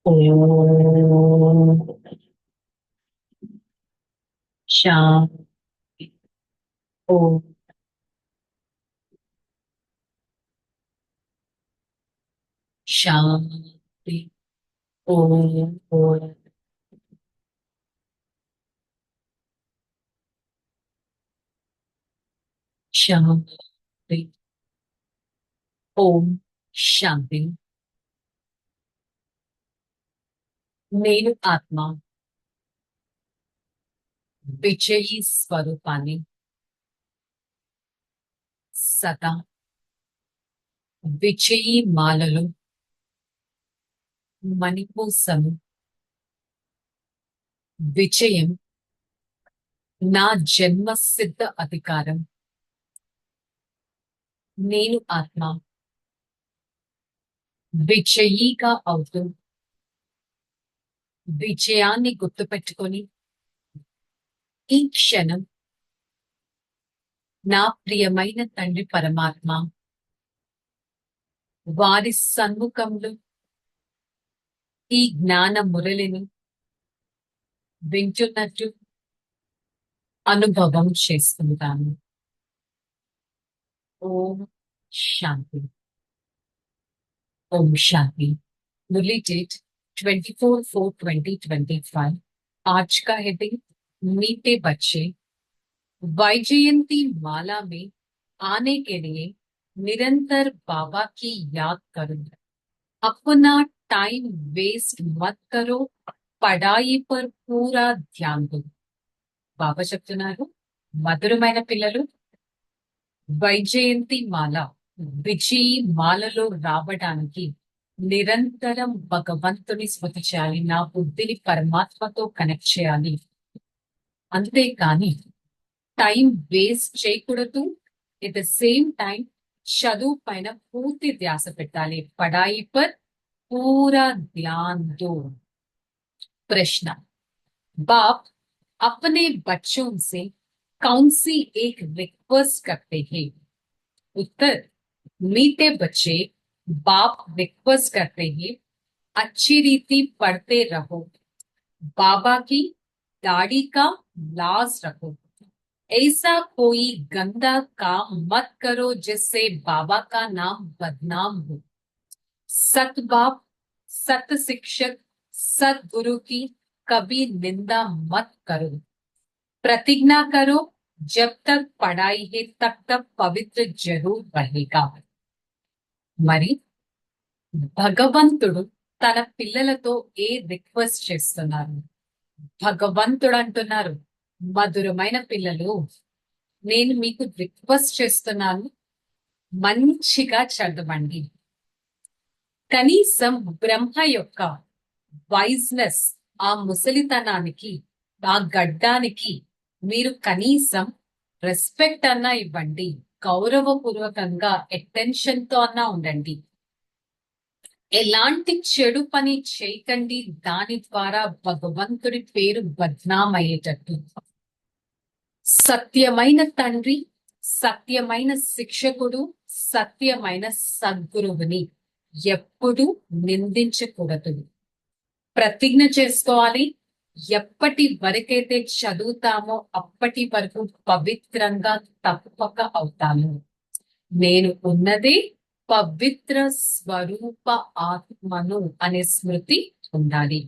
ओम शांति। ओम शांति। ओम ओम शांति। ओम शांति। నేను ఆత్మ విజయీ స్వరూపాన్ని సదా విజయీ మాలలో మణిపూసము. విజయం నా జన్మ సిద్ధ అధికారం. నేను ఆత్మ విజయీగా అవుతూ విజయాన్ని గుర్తుపెట్టుకొని ఈ క్షణం నా ప్రియమైన తండ్రి పరమాత్మ వారి సన్ముఖంలో ఈ జ్ఞాన మురళిని వింటున్నట్టు అనుభవం చేసుకుంటాను. ఓం శాంతి. ఓం శాంతి. मुरली डेट 24/4/2025। आज का हेडिंग मीठे बच्चे। वैजयंती माला में आने के लिए निरंतर बाबा की याद करो। अपना टाइम वेस्ट मत करो, పడాయి పర్ పూరా ధ్యాన్ దో. బాబా చెప్తున్నారు, మధురమైన పిల్లలు, వైజయంతి మాల విజయీ మాలలో రావడానికి నిరంతరం భగవంతుని స్మృతి చేయాలి. నా బుద్ధిని పరమాత్మతో కనెక్ట్ చేయాలి. అంతేకాని టైం వేస్ట్ చేయకూడదు. ఎట్ ద సేమ్ టైం చదువు పైన పూర్తి ధ్యాస పెట్టాలి. పడాయి పర్ పూరా ధ్యాన్ దో. प्रश्न, बाप अपने बच्चों से कौन सी एक रिक्वेस्ट करते हैं? उत्तर, मीठे बच्चे बाप रिक्वेस्ट करते हैं अच्छी रीति पढ़ते रहो, बाबा की दाढ़ी का लाज रखो, ऐसा कोई गंदा काम मत करो जिससे बाबा का नाम बदनाम हो, सत बाप सत शिक्षक सतगुरु की कभी निंदा मत करो, प्रतिज्ञा करो जब तक पढ़ाई है तब तक पवित्र जरूर रहेगा. మరి భగవంతుడు తన పిల్లలతో ఏ రిక్వెస్ట్ చేస్తున్నారు? భగవంతుడు అంటున్నారు, మధురమైన పిల్లలు, నేను మీకు రిక్వెస్ట్ చేస్తున్నాను, మంచిగా చదవండి. కనీసం బ్రహ్మ యొక్క వైజ్నెస్, ఆ ముసలితనానికి, ఆ గడ్డానికి మీరు కనీసం రెస్పెక్ట్ అన్నా ఇవ్వండి. గౌరవపూర్వకంగా అటెన్షన్ తో అన్నా ఉండండి. ఎలాంటి చెడు పని చేయకండి, దాని ద్వారా భగవంతుడి పేరు బద్నామయ్యేటట్టు. సత్యమైన తండ్రి, సత్యమైన శిక్షకుడు, సత్యమైన సద్గురువుని ఎప్పుడూ నిందించకూడదు. ప్రతిజ్ఞ చేసుకోవాలి, ఎప్పటి వరకైతే చదువుతామో అప్పటి వరకు పవిత్రంగా తప్పక అవుతాము. నేను ఉన్నదే పవిత్ర స్వరూప ఆత్మను అనే స్మృతి ఉండాలి.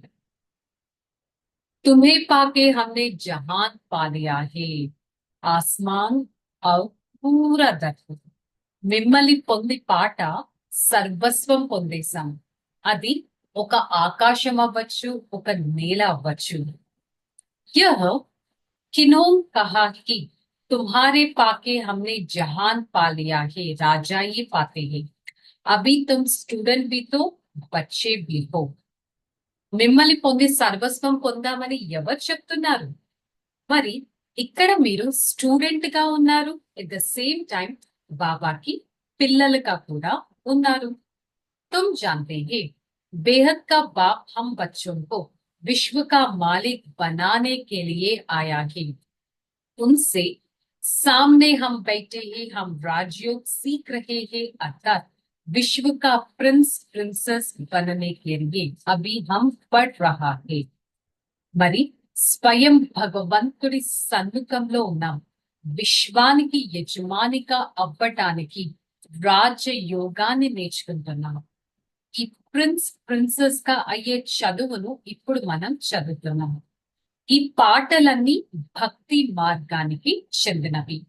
तुम्हें पाके हमने जहान पा लिया है, ఆస్మాన్ ఔర్ పూరా దర్శనం. మిమ్మల్ని పొంది పాట సర్వస్వం పొందేశాం. అది ఒక ఆకాశం అవ్వచ్చు, ఒక నేల అవ్వచ్చు. यह किन्हों कहा कि तुम्हारे पाके हमने जहान पा लिया है, राजा ही पाते हैं. अभी तुम स्टूडेंट भी तो बच्चे भी हो. మిమ్మల్ని పొంది సర్వస్వం పొందామని ఎవరు చెప్తున్నారు? మరి ఇక్కడ మీరు స్టూడెంట్ గా ఉన్నారు, ఎట్ ద సేమ్ టైం బాబాకి పిల్లలుగా కూడా ఉన్నారు. तुम जानते हैं, बेहद का बाप हम बच्चों को विश्व का मालिक बनाने के लिए आया है. उनसे सामने हम बैठे हैं, हम राजयोग सीख रहे हैं, अर्थात विश्व का प्रिंस प्रिंसेस बनने के लिए अभी हम पढ़ रहा है. మరి స్వయం భగవంతుడి సన్ముఖంలో ఉన్నాం. విశ్వానికి యజమానిగా అవ్వటానికి రాజయోగాన్ని నేర్చుకుంటున్నాం. ఈ ప్రిన్సెస్ గా అయ్యే చదువును ఇప్పుడు మనం చదువుతున్నాం. ఈ పాటలన్నీ భక్తి మార్గానికి చెందినవి.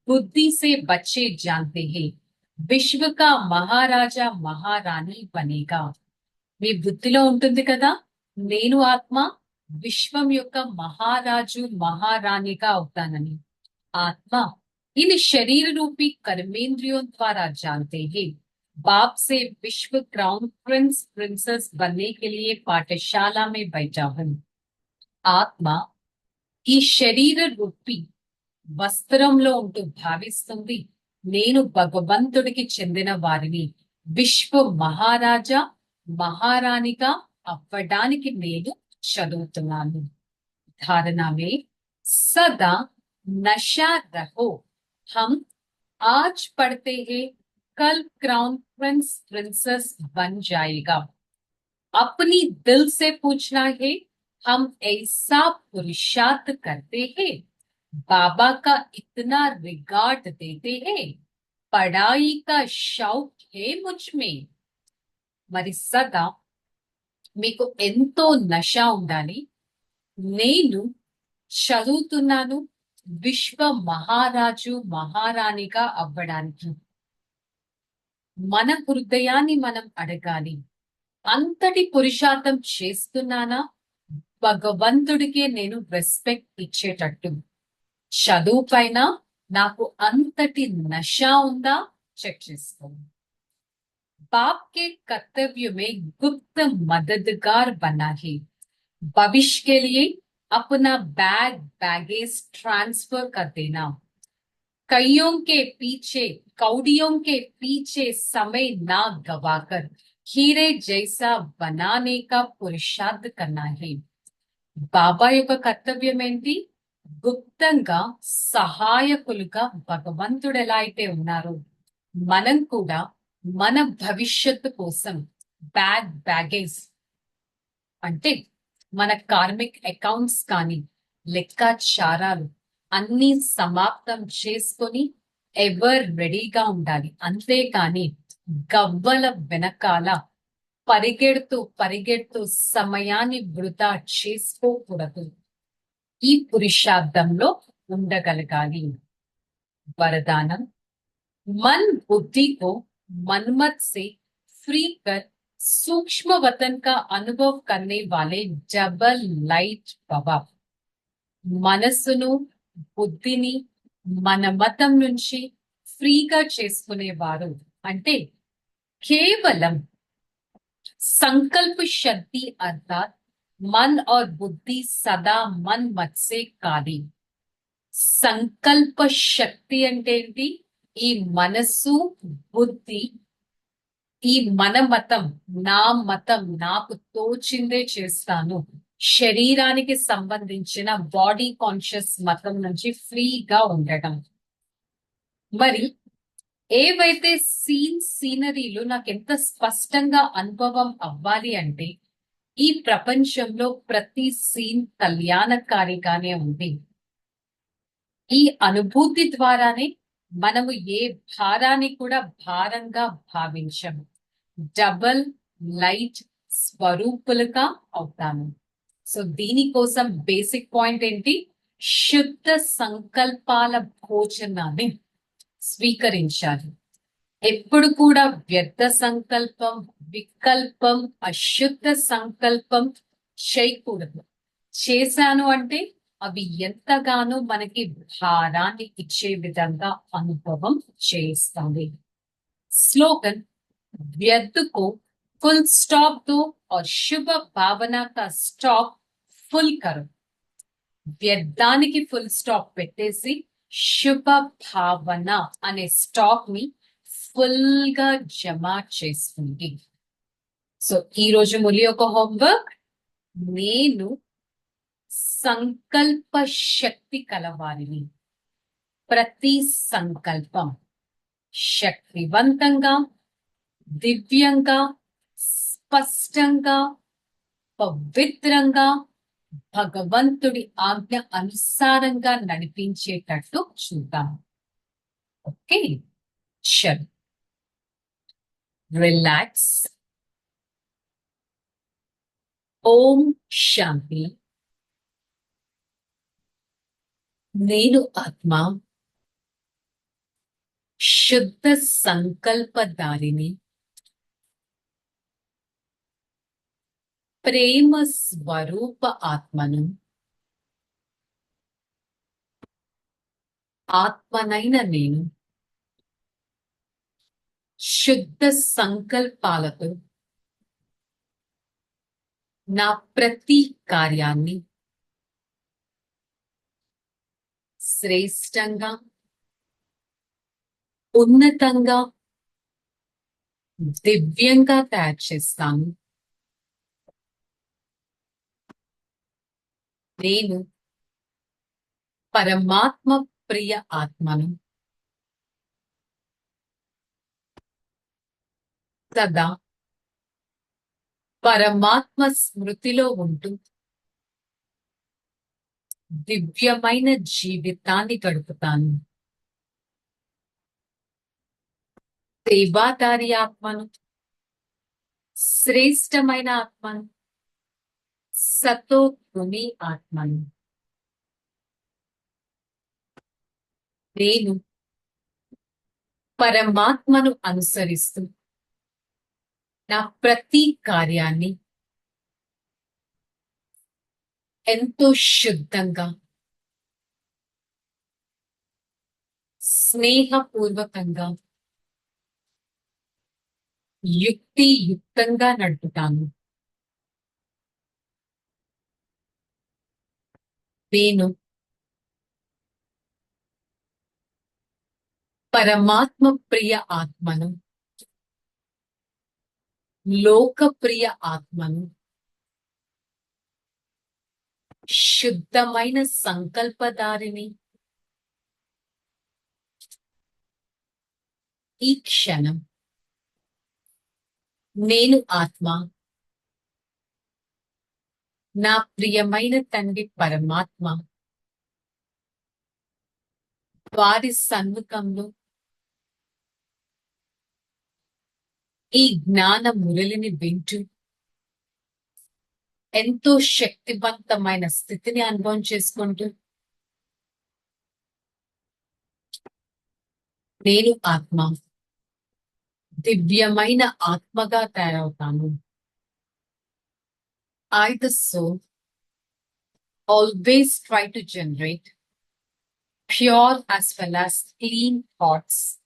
बुद्धि से बच्चे जानते हैं విశ్వ కా మహారాజా మహారాణి బనేగా. మీ బుద్ధిలో ఉంటుంది కదా, నేను ఆత్మ విశ్వం యొక్క మహారాజు మహారాణిగా అవుతానని. ఆత్మ इन शरीर रूपी कर्मेंद्रियों द्वारा जानते हैं. बाप से विश्व क्राउन प्रिंस प्रिंसेस बनने के लिए पाठशाला में बैठा हूं. ఆత్మ ఈ శరీర రూపి వస్త్రంలో ఉంటూ భావిస్తుంది, నేను భగవంతుడికి చెందిన వారిని విశ్వ మహారాజా మహారాణిగా అవ్వడానికి నేను చదువుతున్నాను. ధారణమే సదా నషా రహో. हम आज पढ़ते हैं, कल क्राउन प्रिंस प्रिंसेस बन जाएगा. अपनी दिल से पूछना है, हम ऐसा पुरुषार्थ करते हैं, बाबा का इतना रिगार्ड देते हैं, पढ़ाई का शौक है मुझ में. మరి సదా మీకు ఎంతో నష ఉండాలి. నేను చదువుతున్నాను విశ్వ మహారాజు మహారాణిగా అవ్వడానికి. మన హృదయాన్ని మనం అడగాలి, అంతటి పురుషార్థం చేస్తున్నానా భగవంతుడికే నేను రెస్పెక్ట్ ఇచ్చేటట్టు. చదువు పైన నాకు అంతటి నష ఉందా చెక్ చేసుకోండి. बाप के कर्तव्य में गुप्त मददगार बना है. भविष्य के लिए अपना बैगेज ट्रांसफर कर देना. कईयों के पीछे कौड़ियों के पीछे समय ना गवाकर हीरे जैसा बनाने का पुरुषार्थ करना है. బాబా యొక్క కర్తవ్యం ఏంటి? గుప్తంగా సహాయకులుగా భగవంతుడు ఎలా అయితే ఉన్నారో, మనం కూడా మన భవిష్యత్తు కోసం బ్యాగేజ్ అంటే మన కార్మిక్ అకౌంట్స్ కానీ లెక్కాచారాలు అన్ని సమాప్తం చేసుకొని ఎవర్ రెడీగా ఉండాలి. అంతేకాని గవ్వల వెనకాల పరిగెడుతూ సమయాన్ని వృధా చేసుకోకూడదు. ఈ పురుషార్థంలో ఉండగలగాలి. వరదానం, मन बुद्धि को मनमत से फ्री कर सूक्ष्म वतन का अनुभव करने वाले डबल लाइट बाबा. మనసును బుద్ధిని మన మతం నుంచి ఫ్రీగా చేసుకునేవారు అంటే కేవలం संकल्प शक्ति अर्थात मन और बुद्धि सदा मन मत से खाली. సంకల్ప శక్తి అంటే ఏంటి? ఈ మనస్సు బుద్ధి, ఈ మన మతం, నా మతం, నాకు తోచిందే చేస్తాను, శరీరానికి సంబంధించిన బాడీ కాన్షియస్ మతం నుంచి ఫ్రీగా ఉండటం. మరి ఏవైతే సీనరీలు నాకు ఎంత స్పష్టంగా అనుభవం అవ్వాలి అంటే, ఈ ప్రపంచంలో ప్రతి సీన్ కళ్యాణకారిగానే ఉంది. ఈ అనుభూతి ద్వారానే మనము ఏ భారాన్ని కూడా భారంగా భావించము. డబల్ లైట్ స్వరూపులుగా అవుతాము. సో దీనికోసం బేసిక్ పాయింట్ ఏంటి? శుద్ధ సంకల్పాల భోజనాన్ని స్వీకరించాలి. ఎప్పుడు కూడా వ్యర్థ సంకల్పం, వికల్పం, అశుద్ధ సంకల్పం చేయకూడదు. చేశాను అంటే అవి ఎంతగానో మనకి భారాన్ని ఇచ్చే విధంగా అనుభవం చేస్తాయి. स्लोगन, व्यर्थ को फुल स्टॉप दो और शुभ भावना का स्टॉप फुल करो. వ్యర్థానికి ఫుల్ స్టాప్ పెట్టేసి శుభ భావన అనే స్టాక్ ని ఫుల్ గా జమ చేసుకుంది. సో ఈ రోజు ములి యొక్క హోంవర్క్, నేను సంకల్ప శక్తి కలవారిని. ప్రతి సంకల్పం శక్తివంతంగా, దివ్యంగా, స్పష్టంగా, పవిత్రంగా, భగవంతుడి ఆజ్ఞ అనుసారంగా నడిపించేటట్టు చూద్దాం. ఓకే, చల్, రిలాక్స్. ఓం శాంతి. నేను ఆత్మ, శుద్ధ సంకల్పదారిని, ప్రేమ స్వరూప ఆత్మను. ఆత్మనైన నేను శుద్ధ సంకల్పాలతో నా ప్రతి కార్యాన్ని శ్రేష్టంగా, ఉన్నతంగా, దివ్యంగా తయారు చేస్తాను. నేను పరమాత్మ ప్రియ ఆత్మను. సదా పరమాత్మ స్మృతిలో ఉంటూ దివ్యమైన జీవితాన్ని గడుపుతాను. సేవాదారి ఆత్మను, శ్రేష్టమైన ఆత్మను, సతోగుణి ఆత్మను. నేను పరమాత్మను అనుసరిస్తూ నా ప్రతి కార్యాన్ని ఎంతో శుద్ధంగా, స్నేహపూర్వకంగా, యుక్తియుక్తంగా నడుపుతాను. నేను పరమాత్మ ప్రియ ఆత్మను, లోకప్రియ ఆత్మను, శుద్ధమైన సంకల్పదారిని. ఈ క్షణం నేను ఆత్మ, నా ప్రియమైన తండ్రి పరమాత్మ వారి సన్ముఖంలో ఈ జ్ఞాన మురళిని వింటూ ఎంతో శక్తివంతమైన స్థితిని అనుభవం చేసుకుంటూ నేను ఆత్మ, దివ్యమైన ఆత్మగా తయారవుతాను. I, the soul, always try to generate pure as well as clean thoughts.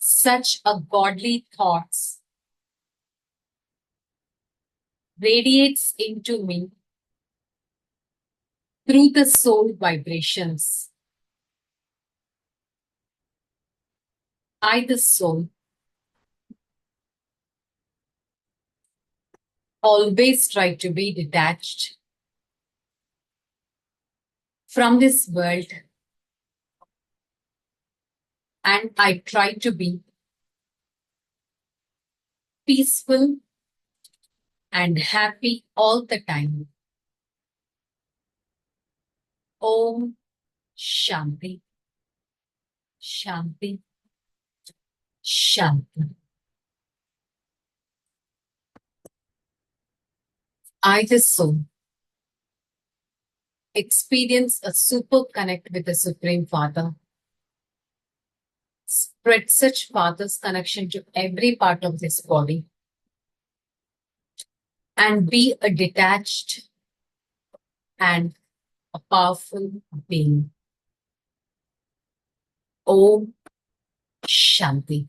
Such a godly thoughts radiates into me through the soul vibrations. I, the soul, always try to be detached from this world, and I try to be peaceful and happy all the time. Om Shanti, Shanti, Shanti. I, the soul, experience a super connect with the Supreme Father. Spread such Father's connection to every part of this body and be a detached and a powerful being. Om Shanti.